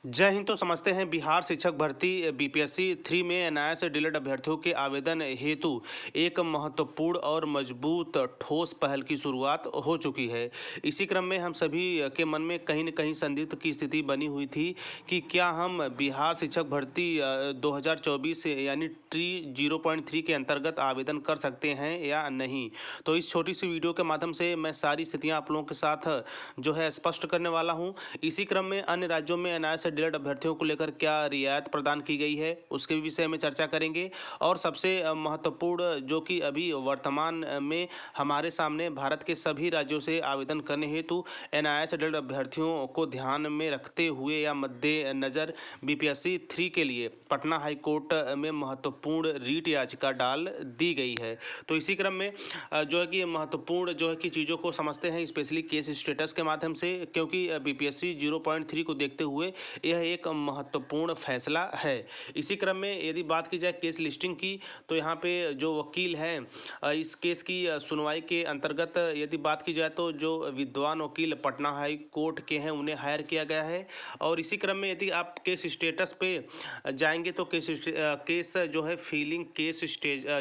जय हिंद। तो समझते हैं बिहार शिक्षक भर्ती बीपीएससी 3 में एनआईए से डिलेड अभ्यर्थियों के आवेदन हेतु एक महत्वपूर्ण और मजबूत ठोस पहल की शुरुआत हो चुकी है। इसी क्रम में हम सभी के मन में कहीं न कहीं संदिग्ध की स्थिति बनी हुई थी कि क्या हम बिहार शिक्षक भर्ती 2024 यानी ट्री 0.3 के अंतर्गत आवेदन कर सकते हैं या नहीं। तो इस छोटी सी वीडियो के माध्यम से मैं सारी स्थितियाँ आप लोगों के साथ जो है स्पष्ट करने वाला हूँ। इसी क्रम में अन्य राज्यों में एनआईए से डिलेड अभ्यर्थियों को लेकर क्या रियायत प्रदान की गई है उसके विषय में चर्चा करेंगे। और सबसे महत्वपूर्ण जो कि अभी वर्तमान में हमारे सामने भारत के सभी राज्यों से आवेदन करने हेतु एनआईए से डिलेड अभ्यर्थियों को ध्यान में रखते हुए या मद्देनजर बीपीएससी 3 के लिए पटना हाई कोर्ट में महत्वपूर्ण रीट याचिका डाल दी गई है। तो इसी क्रम में जो है कि महत्वपूर्ण जो है कि चीज़ों को समझते हैं स्पेशली केस स्टेटस के माध्यम से, क्योंकि बीपीएससी 0.3 को देखते हुए यह एक महत्वपूर्ण फैसला है। इसी क्रम में यदि बात की जाए केस लिस्टिंग की, तो यहाँ पे जो वकील हैं इस केस की सुनवाई के अंतर्गत यदि बात की जाए तो जो विद्वान वकील पटना हाई कोर्ट के हैं उन्हें हायर किया गया है। और इसी क्रम में यदि आप केस स्टेटस पे जाएंगे तो केस जो है फीलिंग केस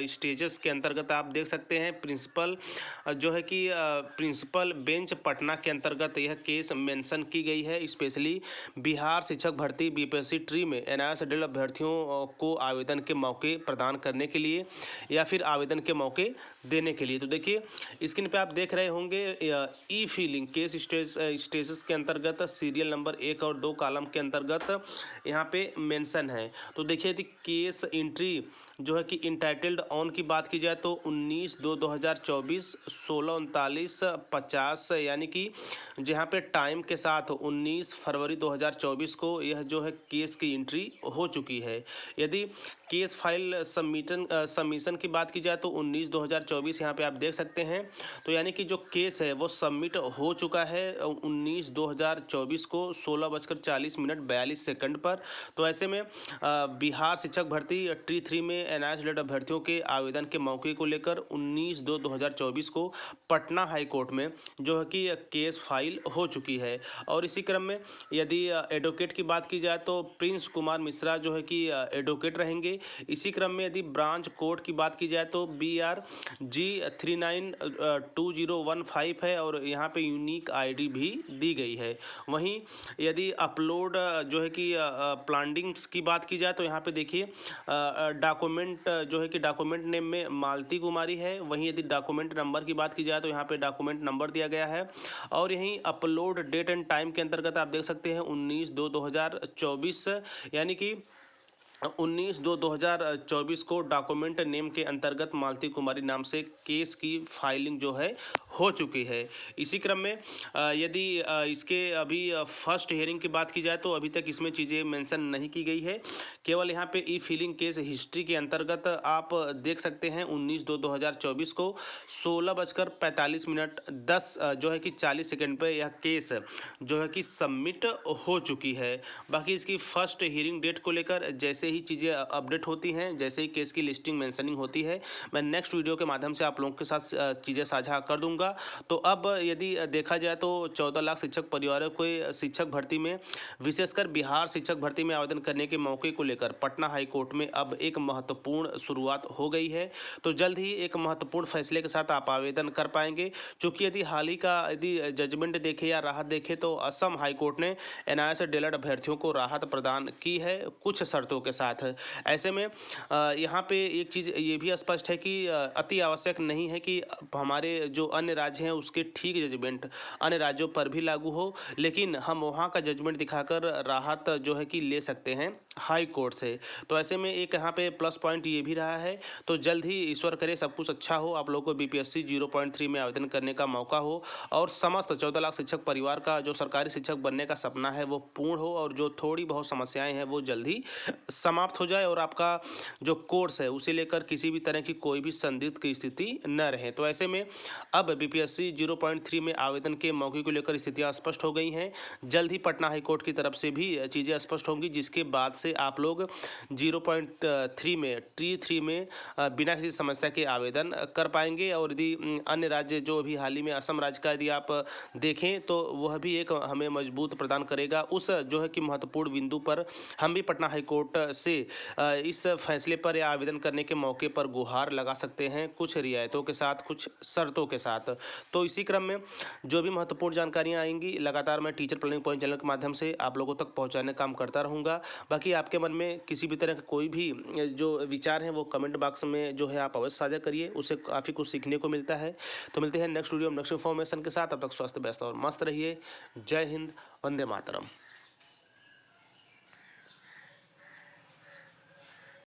स्टेजेस के अंतर्गत आप देख सकते हैं प्रिंसिपल जो है कि प्रिंसिपल बेंच पटना के अंतर्गत यह केस मेंशन की गई है। स्पेशली बिहार शिक्षक भर्ती बीपीएससी ट्री में एनआईए से डिलेड अभ्यर्थियों को आवेदन के मौके प्रदान करने के लिए या फिर आवेदन के मौके देने के लिए। तो देखिए स्क्रीन पे आप देख रहे होंगे ई फीलिंग केस स्टेटस के अंतर्गत सीरियल नंबर 1 और 2 कॉलम के अंतर्गत यहाँ पे मेंशन है। तो देखिए यदि केस एंट्री जो है कि इंटाइटल्ड ऑन की बात की जाए तो 19/2/2024 16:39:50 यानी कि जहाँ पे टाइम के साथ 19 फरवरी 2024 को यह जो है केस की एंट्री हो चुकी है। यदि केस फाइल सबमिशन की बात की जाए तो 19/2/24 यहाँ पे आप देख सकते हैं। तो यानी कि जो केस है वो सबमिट हो चुका है 19/2/24 को 16:40:42 पर। तो ऐसे में बिहार शिक्षक भर्ती ट्री 3 में एनआईए से रिलेटेड अभ्यर्थियों के आवेदन के मौके को लेकर 19/2/2024 को पटना हाई कोर्ट में जो है कि केस फाइल हो चुकी है। और इसी क्रम में यदि एडवोकेट की बात की जाए तो प्रिंस कुमार मिश्रा जो है कि एडवोकेट रहेंगे। इसी क्रम में यदि ब्रांच कोर्ट की बात की जाए तो BRG 392015 है और यहाँ पे यूनिक आईडी भी दी गई है। वहीं यदि अपलोड जो है कि प्लांडिंग्स की बात की जाए तो यहाँ पे देखिए डॉक्यूमेंट जो है कि डॉक्यूमेंट नेम में मालती कुमारी है। वहीं यदि डॉक्यूमेंट नंबर की बात की जाए तो यहाँ पे डॉक्यूमेंट नंबर दिया गया है। और यहीं अपलोड डेट एंड टाइम के अंतर्गत आप देख सकते हैं 19/2/2024 यानी कि 19/2/2024 को डॉक्यूमेंट नेम के अंतर्गत मालती कुमारी नाम से केस की फाइलिंग जो है हो चुकी है। इसी क्रम में यदि इसके अभी फर्स्ट हियरिंग की बात की जाए तो अभी तक इसमें चीज़ें मेंशन नहीं की गई है। केवल यहाँ पे ई फीलिंग केस हिस्ट्री के अंतर्गत आप देख सकते हैं 19/2/2024 को 16:45:10 जो है कि 40 सेकंड पे यह केस जो है कि सबमिट हो चुकी है। बाकी इसकी फर्स्ट हियरिंग डेट को लेकर जैसे ही चीज़ें अपडेट होती हैं, जैसे ही केस की लिस्टिंग मेंशनिंग होती है, मैं नेक्स्ट वीडियो के माध्यम से आप लोगों के साथ चीज़ें साझा कर दूंगा। तो अब यदि देखा जाए तो 14 लाख शिक्षक परिवारों को शिक्षक भर्ती में विशेषकर बिहार शिक्षक भर्ती में आवेदन करने के मौके को लेकर पटना हाई कोर्ट में अब एक महत्वपूर्ण शुरुआत हो गई है। तो जल्द ही एक महत्वपूर्ण फैसले के साथ आप आवेदन कर पाएंगे। चूँकि यदि हाल ही का यदि जजमेंट देखे या राहत देखे तो असम हाई कोर्ट ने एनआईए से डिलेड अभ्यर्थियों को राहत प्रदान की है कुछ शर्तों के साथ। ऐसे में यहाँ पे एक चीज़ ये भी स्पष्ट है कि अति आवश्यक नहीं है कि हमारे जो अन्य राज्य हैं उसके ठीक जजमेंट अन्य राज्यों पर भी लागू हो, लेकिन हम वहाँ का जजमेंट दिखाकर राहत जो है कि ले सकते हैं हाई कोर्ट से। तो ऐसे में एक यहाँ पे प्लस पॉइंट ये भी रहा है। तो जल्द ही ईश्वर करे सब कुछ अच्छा हो, आप लोगों को बीपीएससी 0.3 में आवेदन करने का मौका हो और समस्त 14 लाख शिक्षक परिवार का जो सरकारी शिक्षक बनने का सपना है वो पूर्ण हो और जो थोड़ी बहुत समस्याएं हैं वो जल्द ही समाप्त हो जाए और आपका जो कोर्स है उसे लेकर किसी भी तरह की कोई भी संदिग्ध की स्थिति न रहे। तो ऐसे में अब बीपीएससी 0.3 में आवेदन के मौके को लेकर स्थितियां स्पष्ट हो गई हैं। जल्द ही पटना हाईकोर्ट की तरफ से भी चीज़ें स्पष्ट होंगी, जिसके बाद से आप लोग 0.3 में T3 में बिना किसी समस्या के आवेदन कर पाएंगे। और यदि अन्य राज्य जो अभी हाल ही में असम राज्य का यदि आप देखें तो वह भी एक हमें मजबूत प्रदान करेगा। उस जो है कि महत्वपूर्ण बिंदु पर हम भी पटना हाईकोर्ट से इस फैसले पर या आवेदन करने के मौके पर गुहार लगा सकते हैं, कुछ रियायतों के साथ, कुछ शर्तों के साथ। तो इसी क्रम में जो भी महत्वपूर्ण जानकारियां आएंगी लगातार मैं टीचर प्लानिंग पॉइंट चैनल के माध्यम से आप लोगों तक पहुंचाने का काम करता रहूँगा। बाकी आपके मन में किसी भी तरह का कोई भी जो विचार है वो कमेंट बॉक्स में जो है आप अवश्य साझा करिए, उससे काफ़ी कुछ सीखने को मिलता है। तो मिलते हैं नेक्स्ट वीडियो में नेक्स्ट इन्फॉर्मेशन के साथ। तब तक स्वस्थ, व्यस्त और मस्त रहिए। जय हिंद, वंदे मातरम।